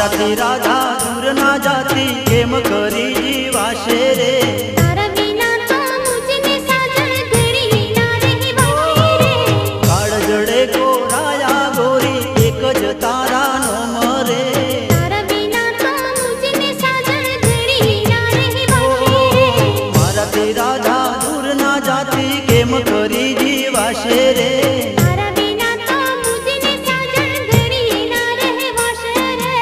મારાથી રાધા દૂર ના જાતી કેમ કરી જીવાશે રે તારા વિના તો મુજને સાજણ ઘડી ના રહેવાય રે કાળ જડે કોરાયા ગોરી એક જ તારા નો મરે તારા વિના તો મુજને સાજણ ઘડી ના રહેવાય રે મારાથી રાધા દૂર ના જાતી કેમ કરી જીવાશે રે તારા વિના તો મુજને સાજણ ઘડી ના રહેવાશે રે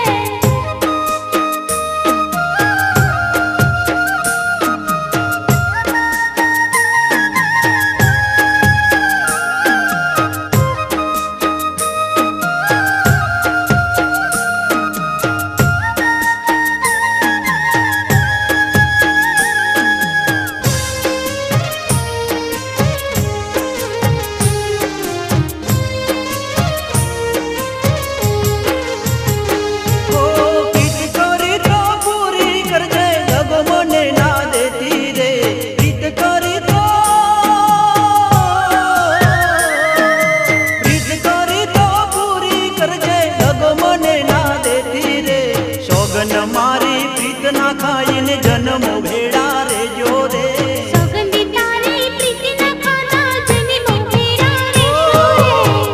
મારી પ્રીત ના ખાઈને જન્મો ભેડા રે જો રે સોગંદી તારી પ્રીતિ ના ખાતા જન્મો ભેડા રે જો રે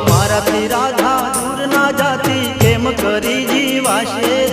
મારાથી રાધા દૂર ના જાતી કેમ કરી જીવાશે